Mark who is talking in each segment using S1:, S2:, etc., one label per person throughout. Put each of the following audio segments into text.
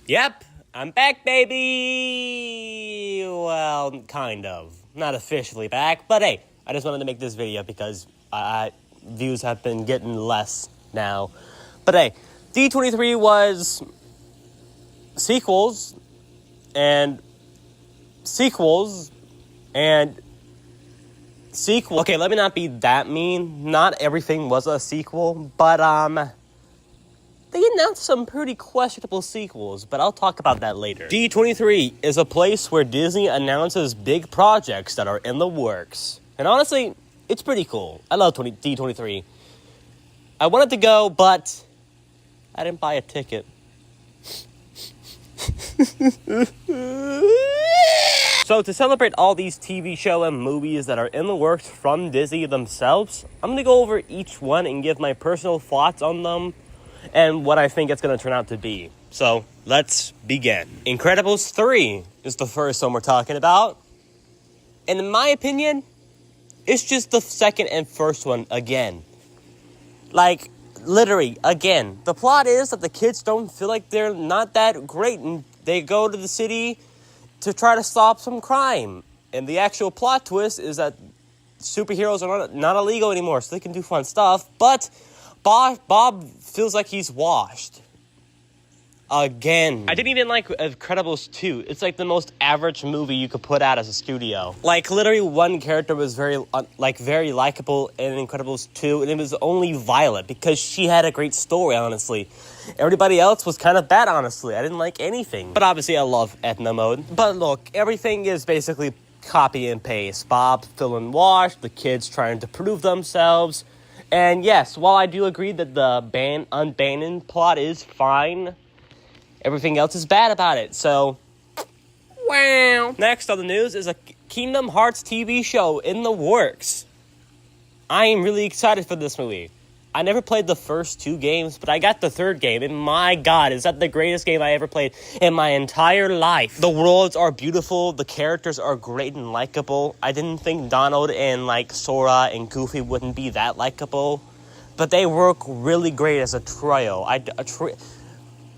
S1: Yep, I'm back, baby! Well, kind of. Not officially back, but hey, I just wanted to make this video because views have been getting less now. But hey, D23 was sequels and sequels and sequel. Okay, let me not be that mean. Not everything was a sequel, but they announced some pretty questionable sequels, but I'll talk about that later. D23 is a place where Disney announces big projects that are in the works. And honestly, it's pretty cool. I love D23. I wanted to go, but I didn't buy a ticket. So to celebrate all these TV show and movies that are in the works from Disney themselves, I'm going to go over each one and give my personal thoughts on them and what I think it's going to turn out to be. So, let's begin. Incredibles 3 is the first one we're talking about. And in my opinion, it's just the second and first one again. Like, literally, again. The plot is that the kids don't feel like they're not that great, and they go to the city to try to stop some crime. And the actual plot twist is that superheroes are not illegal anymore, so they can do fun stuff, but Bob feels like he's washed. Again. I didn't even like Incredibles 2. It's like the most average movie you could put out as a studio. Like, literally one character was very likable in Incredibles 2, and it was only Violet, because she had a great story, honestly. Everybody else was kind of bad, honestly. I didn't like anything. But obviously, I love Edna Mode. But look, everything is basically copy and paste. Bob feeling washed, the kids trying to prove themselves. And yes, while I do agree that the unbanning plot is fine, everything else is bad about it. So, wow. Next on the news is a Kingdom Hearts TV show in the works. I am really excited for this movie. I never played the first 2 games, but I got the 3rd game, and my god, is that the greatest game I ever played in my entire life. The worlds are beautiful, the characters are great and likable. I didn't think Donald and, Sora and Goofy wouldn't be that likable, but they work really great as a trio.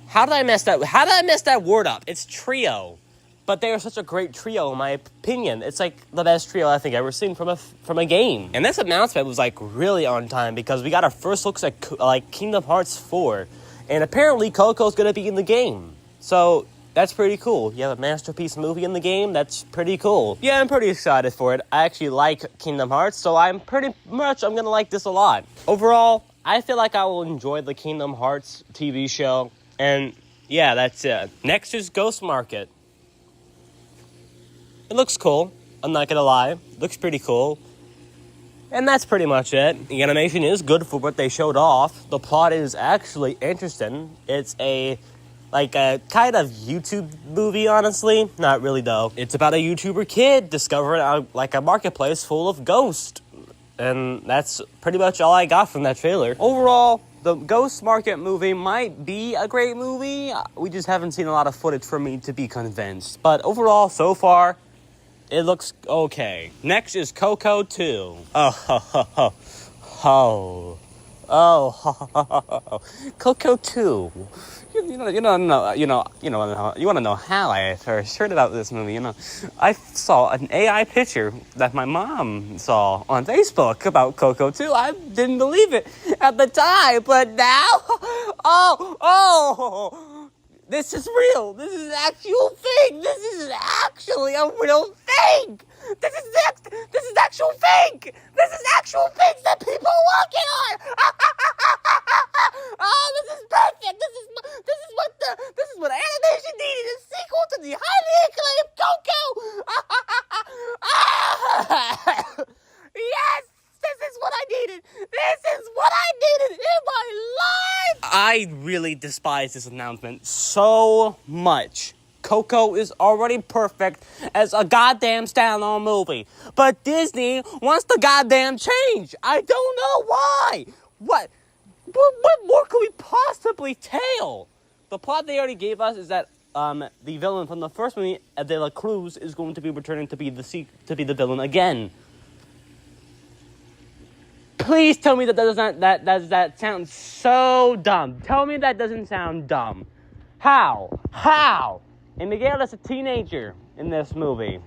S1: How did I mess that word up? It's trio. But they are such a great trio, in my opinion. It's like the best trio I think I've ever seen from a game. And this announcement was really on time because we got our first looks at Kingdom Hearts 4, and apparently Coco's gonna be in the game. So that's pretty cool. You have a masterpiece movie in the game. That's pretty cool. Yeah, I'm pretty excited for it. I actually like Kingdom Hearts, so I'm gonna like this a lot. Overall, I feel like I will enjoy the Kingdom Hearts TV show. And yeah, that's it. Next is Ghost Market. It looks cool. I'm not gonna lie. It looks pretty cool. And that's pretty much it. The animation is good for what they showed off. The plot is actually interesting. It's a kind of YouTube movie, honestly. Not really, though. It's about a YouTuber kid discovering a marketplace full of ghosts. And that's pretty much all I got from that trailer. Overall, the Ghost Market movie might be a great movie. We just haven't seen a lot of footage for me to be convinced. But overall, so far, it looks okay. Next is Coco 2. Coco 2. You want to know how I first heard about this movie? I saw an AI picture that my mom saw on Facebook about Coco 2. I didn't believe it at the time, but now, this is real. This is an actual thing. This is actually a real thing. This is actual thing. This is actual things that people are working on. Oh, this is perfect. This is what animation needed. A sequel to the highly acclaimed Coco. Yes, this is what I needed. This is what I needed in my life. I really despise this announcement so much. Coco is already perfect as a goddamn standalone movie. But Disney wants to goddamn change. I don't know why. What more could we possibly tell? The plot they already gave us is that the villain from the first movie, De La Cruz, is going to be returning to be the villain again. Please tell me that sounds so dumb. Tell me that doesn't sound dumb. How? And Miguel is a teenager in this movie.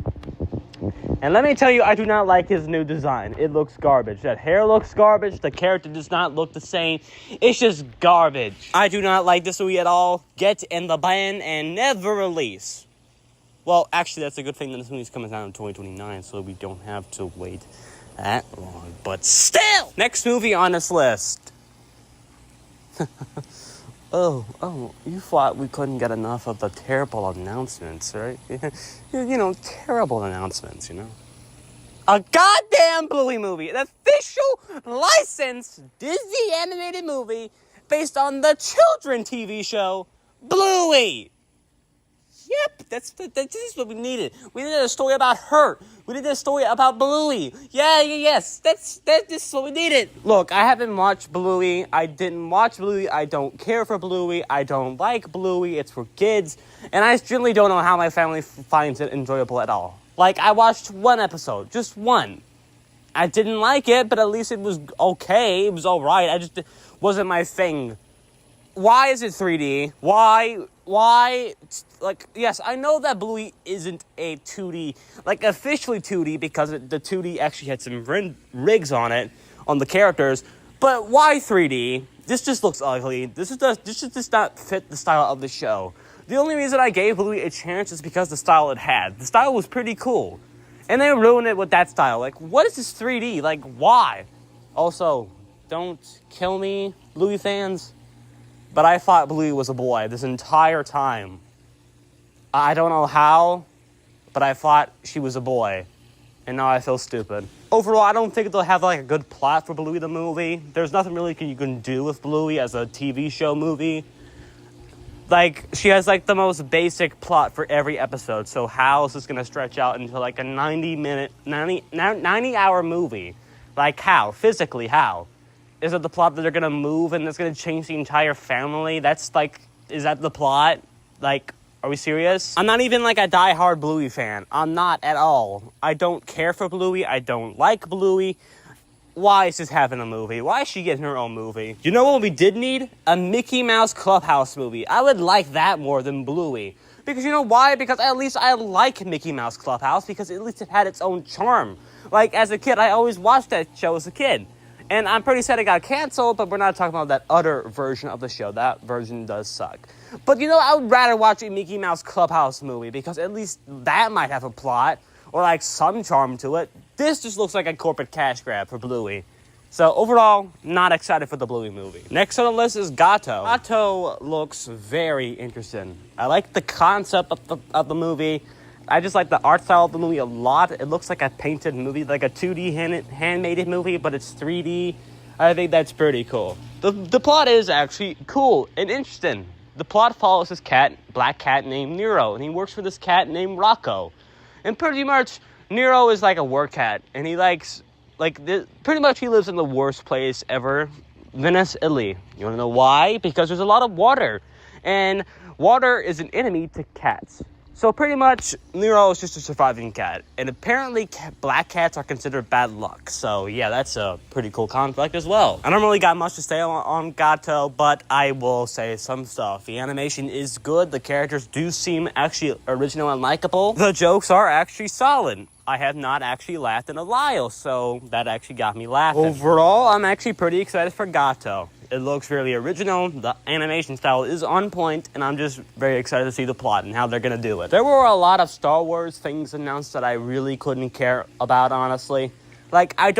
S1: And let me tell you, I do not like his new design. It looks garbage. That hair looks garbage. The character does not look the same. It's just garbage. I do not like this movie at all. Get in the ban and never release. Well, actually, that's a good thing that this movie's coming out in 2029, so we don't have to wait that long. But still! Next movie on this list. Oh, you thought we couldn't get enough of the terrible announcements, right? Terrible announcements, A goddamn Bluey movie. An official licensed Disney animated movie based on the children's TV show, Bluey. Yep, this is what we needed. We needed a story about her. We needed a story about Bluey. Yes. This is what we needed. Look, I haven't watched Bluey. I didn't watch Bluey. I don't care for Bluey. I don't like Bluey. It's for kids. And I generally don't know how my family finds it enjoyable at all. Like, I watched one episode. Just one. I didn't like it, but at least it was okay. It was alright. I just wasn't my thing. Why is it 3D? Why? Like, yes, I know that Bluey isn't a 2D, like, officially 2D, because the 2D actually had some rigs on it, on the characters, but why 3D? This just looks ugly. This just does not fit the style of the show. The only reason I gave Bluey a chance is because the style it had. The style was pretty cool. And they ruined it with that style. Like, what is this 3D? Like, why? Also, don't kill me, Bluey fans. But I thought Bluey was a boy this entire time. I don't know how, but I thought she was a boy. And now I feel stupid. Overall, I don't think they'll have, like, a good plot for Bluey the movie. There's nothing really you can do with Bluey as a TV show movie. Like, she has, like, the most basic plot for every episode. So how is this going to stretch out into, like, a 90-hour movie? Like, how? Physically, how? Is it the plot that they're going to move and it's going to change the entire family? That's, like, is that the plot? Like, are we serious? I'm not even, like, a die-hard Bluey fan. I'm not at all. I don't care for Bluey. I don't like Bluey. Why is this having a movie? Why is she getting her own movie? You know what we did need? A Mickey Mouse Clubhouse movie. I would like that more than Bluey. Because you know why? Because at least I like Mickey Mouse Clubhouse because at least it had its own charm. Like, as a kid, I always watched that show as a kid. And I'm pretty sad it got canceled, but we're not talking about that other version of the show. That version does suck. But, I would rather watch a Mickey Mouse Clubhouse movie because at least that might have a plot or, like, some charm to it. This just looks like a corporate cash grab for Bluey. So, overall, not excited for the Bluey movie. Next on the list is Gatto. Gatto looks very interesting. I like the concept of the movie. I just like the art style of the movie a lot. It looks like a painted movie, like a 2D handmade movie, but it's 3D. I think that's pretty cool. The plot is actually cool and interesting. The plot follows this black cat named Nero, and he works for this cat named Rocco. And pretty much, Nero is like a work cat, and he pretty much he lives in the worst place ever, Venice, Italy. You want to know why? Because there's a lot of water, and water is an enemy to cats. So pretty much, Nero is just a surviving cat. And apparently, black cats are considered bad luck. So yeah, that's a pretty cool conflict as well. I don't really got much to say on Gatto, but I will say some stuff. The animation is good. The characters do seem actually original and likable. The jokes are actually solid. I have not actually laughed in a while, so that actually got me laughing. Overall, I'm actually pretty excited for Gatto. It looks really original, the animation style is on point, and I'm just very excited to see the plot and how they're gonna do it. There were a lot of Star Wars things announced that I really couldn't care about, honestly. Like, I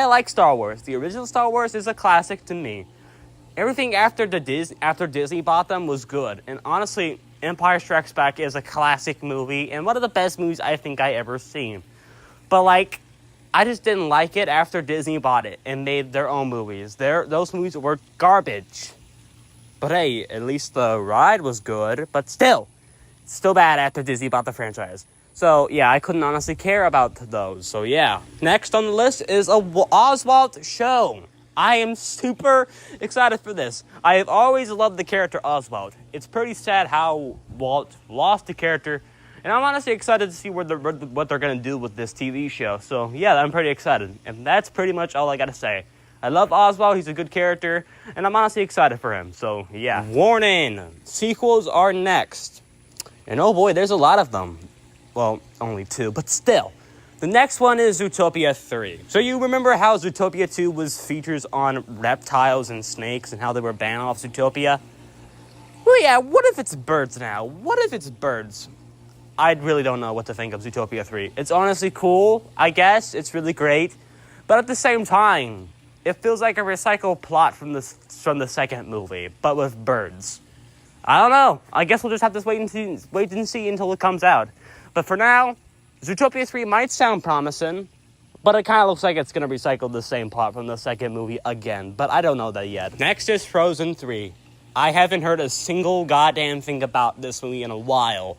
S1: like Star Wars. The original Star Wars is a classic to me. Everything after Disney bought them was good, and honestly, Empire Strikes Back is a classic movie, and one of the best movies I think I ever seen. But, like, I just didn't like it after Disney bought it and made their own movies. Those movies were garbage. But hey, at least the ride was good, but still bad after Disney bought the franchise. So yeah, I couldn't honestly care about those, so yeah. Next on the list is a Oswald show. I am super excited for this. I have always loved the character Oswald. It's pretty sad how Walt lost the character, and I'm honestly excited to see what they're going to do with this TV show. So, yeah, I'm pretty excited. And that's pretty much all I got to say. I love Oswald. He's a good character, and I'm honestly excited for him. So, yeah. Warning, sequels are next. And oh boy, there's a lot of them. Well, only 2, but still. The next one is Zootopia 3. So you remember how Zootopia 2 was features on reptiles and snakes and how they were banned off Zootopia? Well, yeah, what if it's birds now? What if it's birds? I really don't know what to think of Zootopia 3. It's honestly cool, I guess. It's really great. But at the same time, it feels like a recycled plot from the second movie, but with birds. I don't know. I guess we'll just have to wait and see until it comes out. But for now, Zootopia 3 might sound promising, but it kind of looks like it's going to recycle the same plot from the second movie again. But I don't know that yet. Next is Frozen 3. I haven't heard a single goddamn thing about this movie in a while.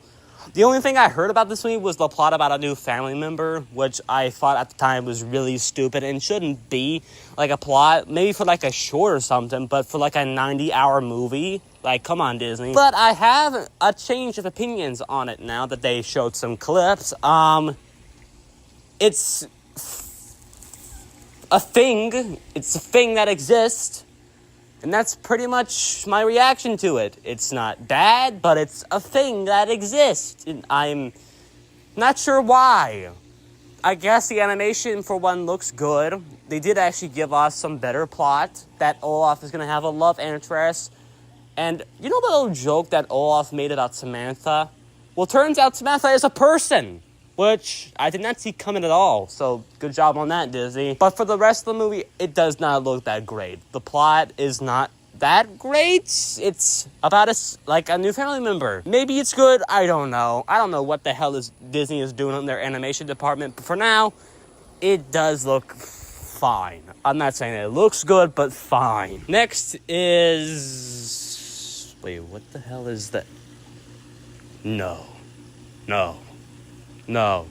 S1: The only thing I heard about this movie was the plot about a new family member, which I thought at the time was really stupid and shouldn't be like a plot, maybe for like a short or something, but for like a 90-hour movie, like, come on, Disney. But I have a change of opinions on it now that they showed some clips. It's a thing. It's a thing that exists. And that's pretty much my reaction to it. It's not bad, but it's a thing that exists. And I'm not sure why. I guess the animation, for one, looks good. They did actually give us some better plot, that Olaf is going to have a love interest. And you know the little joke that Olaf made about Samantha? Well, turns out Samantha is a person, which I did not see coming at all. So good job on that, Disney. But for the rest of the movie, it does not look that great. The plot is not that great. It's about a new family member. Maybe it's good. I don't know. I don't know what the hell Disney is doing in their animation department. But for now, it does look fine. I'm not saying it looks good, but fine. Next is... Wait, what the hell is that? No. No. No.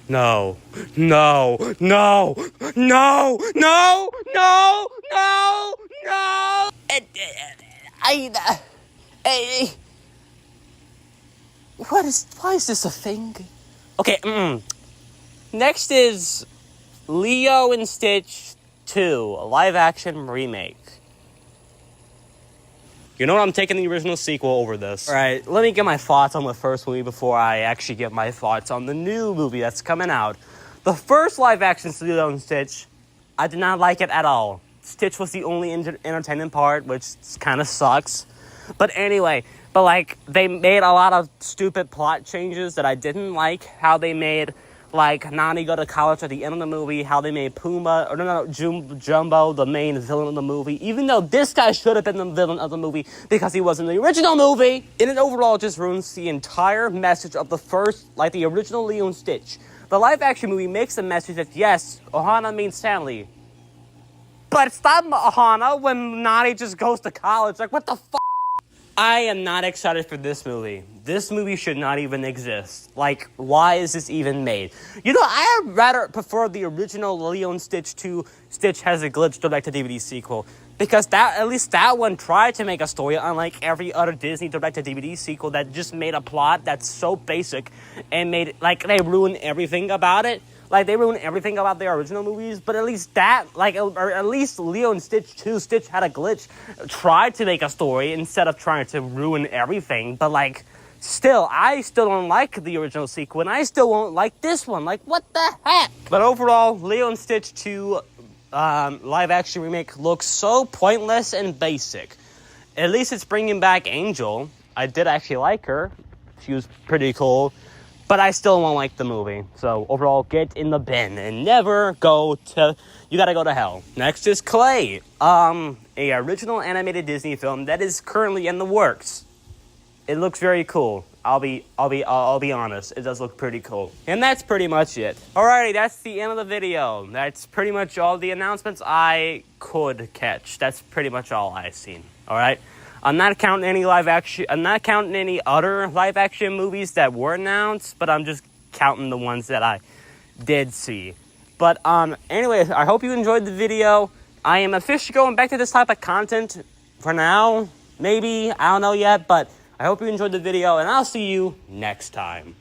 S1: No. No. No. No. No. No. No. No. Why is this a thing? Okay. Next is Lilo and Stitch 2, a live-action remake. You know what? I'm taking the original sequel over this. All right, let me get my thoughts on the first movie before I actually get my thoughts on the new movie that's coming out. The first live-action Lilo and Stitch, I did not like it at all. Stitch was the only entertaining part, which kind of sucks. But anyway, they made a lot of stupid plot changes that I didn't like. How they made, Nani go to college at the end of the movie, how they made Jumbo the main villain of the movie, even though this guy should have been the villain of the movie because he was in the original movie. And it overall just ruins the entire message of the original Lilo and Stitch. The live-action movie makes the message that, yes, Ohana means Stanley. But it's not Ohana when Nani just goes to college. What the f***? I am not excited for this movie. This movie should not even exist. Why is this even made? I rather prefer the original Lilo and Stitch to Stitch Has a Glitch direct-to-DVD sequel. Because at least that one tried to make a story, unlike every other Disney direct-to-DVD sequel that just made a plot that's so basic and made, they ruined everything about it. They ruined everything about their original movies, but at least or at least Lilo and Stitch 2, Stitch Had a Glitch, tried to make a story instead of trying to ruin everything. But, I still don't like the original sequel, and I still won't like this one. What the heck? But overall, Lilo and Stitch 2 live-action remake looks so pointless and basic. At least it's bringing back Angel. I did actually like her. She was pretty cool. But I still won't like the movie. So, overall, get in the bin and never go to... You gotta go to hell. Next is Clay. A original animated Disney film that is currently in the works. It looks very cool. I'll be honest. It does look pretty cool. And that's pretty much it. Alrighty, that's the end of the video. That's pretty much all the announcements I could catch. That's pretty much all I've seen. Alright? I'm not counting any other live action movies that were announced, but I'm just counting the ones that I did see. But anyway, I hope you enjoyed the video. I am officially going back to this type of content for now. Maybe, I don't know yet, but I hope you enjoyed the video, and I'll see you next time.